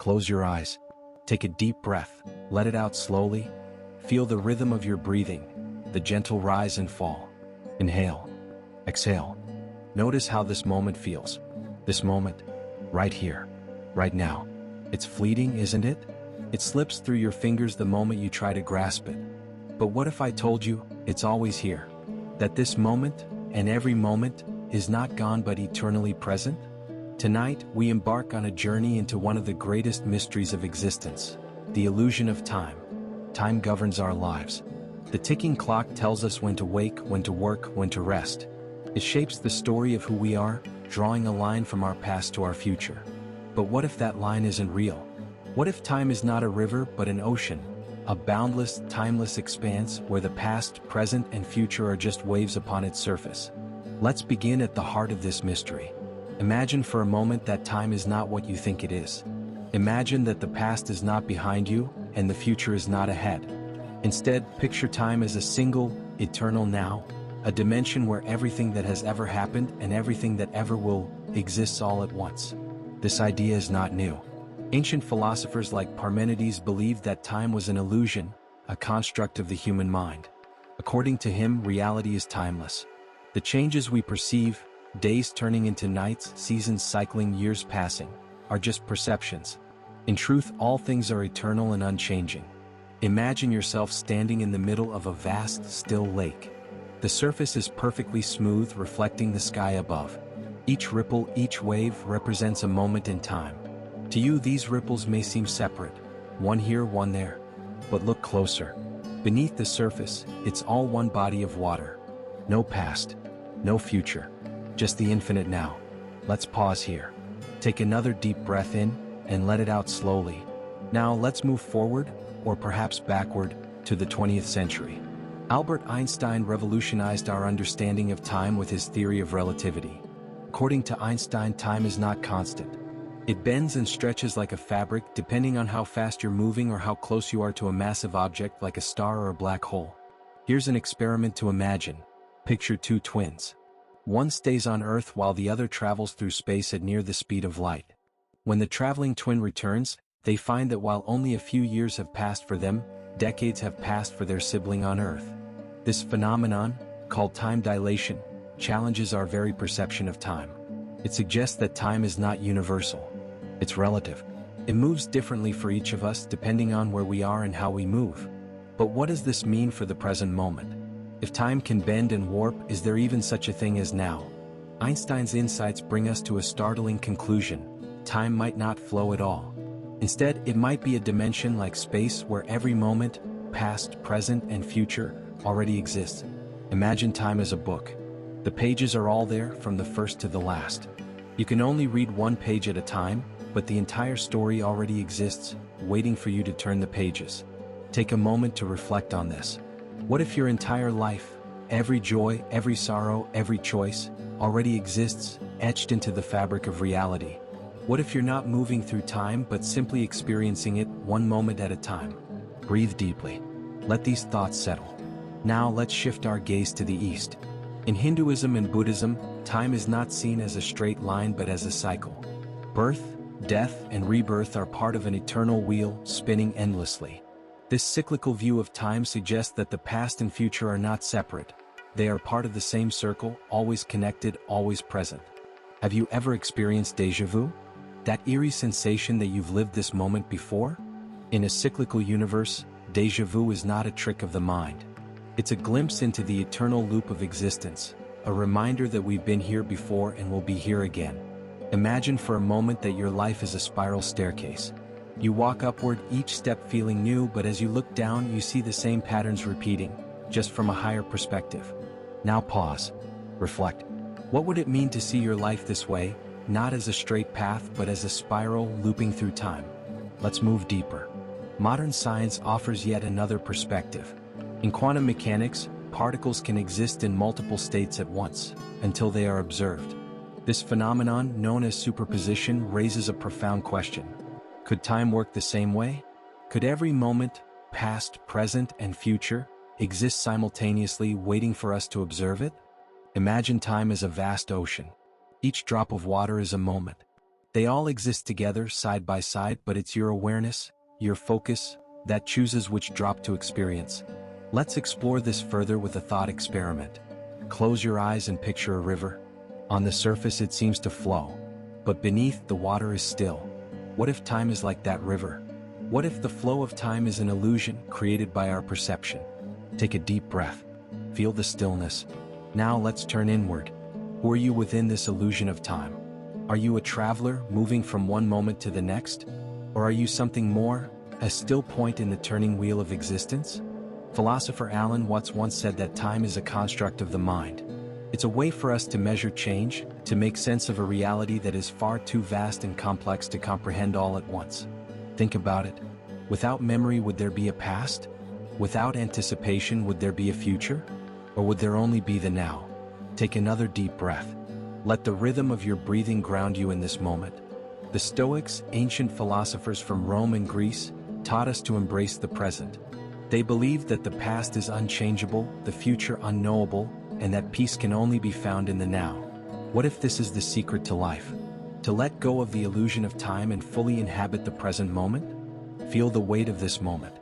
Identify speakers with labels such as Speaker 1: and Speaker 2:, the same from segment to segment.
Speaker 1: Close your eyes. Take a deep breath. Let it out slowly. Feel the rhythm of your breathing, the gentle rise and fall. Inhale. Exhale. Notice how this moment feels. This moment, right here, right now. It's fleeting, isn't it? It slips through your fingers the moment you try to grasp it. But what if I told you it's always here? That this moment, and every moment, is not gone but eternally present? Tonight, we embark on a journey into one of the greatest mysteries of existence, the illusion of time. Time governs our lives. The ticking clock tells us when to wake, when to work, when to rest. It shapes the story of who we are, drawing a line from our past to our future. But what if that line isn't real? What if time is not a river but an ocean, a boundless, timeless expanse where the past, present, and future are just waves upon its surface? Let's begin at the heart of this mystery. Imagine for a moment that time is not what you think it is. Imagine that the past is not behind you, and the future is not ahead. Instead, picture time as a single, eternal now, a dimension where everything that has ever happened and everything that ever will exists all at once. This idea is not new. Ancient philosophers like Parmenides believed that time was an illusion, a construct of the human mind. According to him, reality is timeless. The changes we perceive, days turning into nights, seasons cycling, years passing, are just perceptions. In truth, all things are eternal and unchanging. Imagine yourself standing in the middle of a vast, still lake. The surface is perfectly smooth, reflecting the sky above. Each ripple, each wave represents a moment in time. To you, these ripples may seem separate, one here, one there. But look closer. Beneath the surface, it's all one body of water. No past, no future, just the infinite now. Let's pause here. Take another deep breath in, and let it out slowly. Now let's move forward, or perhaps backward, to the 20th century. Albert Einstein revolutionized our understanding of time with his theory of relativity. According to Einstein, time is not constant. It bends and stretches like a fabric depending on how fast you're moving or how close you are to a massive object like a star or a black hole. Here's an experiment to imagine. Picture two twins. One stays on Earth while the other travels through space at near the speed of light. When the traveling twin returns, they find that while only a few years have passed for them, decades have passed for their sibling on Earth. This phenomenon, called time dilation, challenges our very perception of time. It suggests that time is not universal. It's relative. It moves differently for each of us depending on where we are and how we move. But what does this mean for the present moment? If time can bend and warp, is there even such a thing as now? Einstein's insights bring us to a startling conclusion. Time might not flow at all. Instead, it might be a dimension like space where every moment, past, present, and future, already exists. Imagine time as a book. The pages are all there, from the first to the last. You can only read one page at a time, but the entire story already exists, waiting for you to turn the pages. Take a moment to reflect on this. What if your entire life, every joy, every sorrow, every choice, already exists, etched into the fabric of reality? What if you're not moving through time but simply experiencing it one moment at a time? Breathe deeply. Let these thoughts settle. Now let's shift our gaze to the East. In Hinduism and Buddhism, time is not seen as a straight line but as a cycle. Birth, death, and rebirth are part of an eternal wheel, spinning endlessly. This cyclical view of time suggests that the past and future are not separate. They are part of the same circle, always connected, always present. Have you ever experienced déjà vu? That eerie sensation that you've lived this moment before? In a cyclical universe, déjà vu is not a trick of the mind. It's a glimpse into the eternal loop of existence, a reminder that we've been here before and will be here again. Imagine for a moment that your life is a spiral staircase. You walk upward, each step feeling new, but as you look down, you see the same patterns repeating, just from a higher perspective. Now pause. Reflect. What would it mean to see your life this way, not as a straight path but as a spiral looping through time? Let's move deeper. Modern science offers yet another perspective. In quantum mechanics, particles can exist in multiple states at once, until they are observed. This phenomenon, known as superposition, raises a profound question. Could time work the same way? Could every moment, past, present, and future, exist simultaneously, waiting for us to observe it? Imagine time as a vast ocean. Each drop of water is a moment. They all exist together, side by side, but it's your awareness, your focus, that chooses which drop to experience. Let's explore this further with a thought experiment. Close your eyes and picture a river. On the surface it seems to flow, but beneath the water is still. What if time is like that river? What if the flow of time is an illusion created by our perception? Take a deep breath. Feel the stillness. Now let's turn inward. Who are you within this illusion of time? Are you a traveler moving from one moment to the next? Or are you something more, a still point in the turning wheel of existence? Philosopher Alan Watts once said that time is a construct of the mind. It's a way for us to measure change, to make sense of a reality that is far too vast and complex to comprehend all at once. Think about it. Without memory, would there be a past? Without anticipation, would there be a future? Or would there only be the now? Take another deep breath. Let the rhythm of your breathing ground you in this moment. The Stoics, ancient philosophers from Rome and Greece, taught us to embrace the present. They believed that the past is unchangeable, the future unknowable, and that peace can only be found in the now. What if this is the secret to life? To let go of the illusion of time and fully inhabit the present moment? Feel the weight of this moment.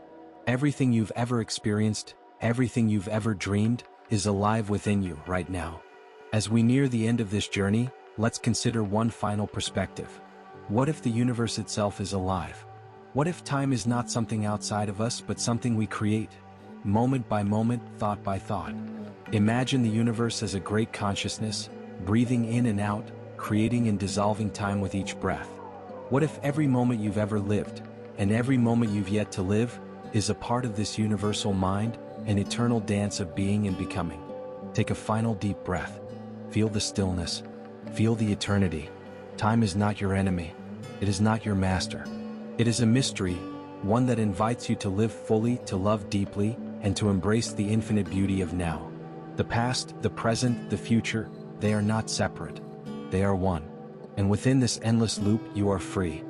Speaker 1: Everything you've ever experienced, everything you've ever dreamed, is alive within you right now. As we near the end of this journey, let's consider one final perspective. What if the universe itself is alive? What if time is not something outside of us but something we create, moment by moment, thought by thought? Imagine the universe as a great consciousness, breathing in and out, creating and dissolving time with each breath. What if every moment you've ever lived, and every moment you've yet to live, is a part of this universal mind, an eternal dance of being and becoming? Take a final deep breath. Feel the stillness. Feel the eternity. Time is not your enemy. It is not your master. It is a mystery, one that invites you to live fully, to love deeply, and to embrace the infinite beauty of now. The past, the present, the future, they are not separate. They are one. And within this endless loop, you are free.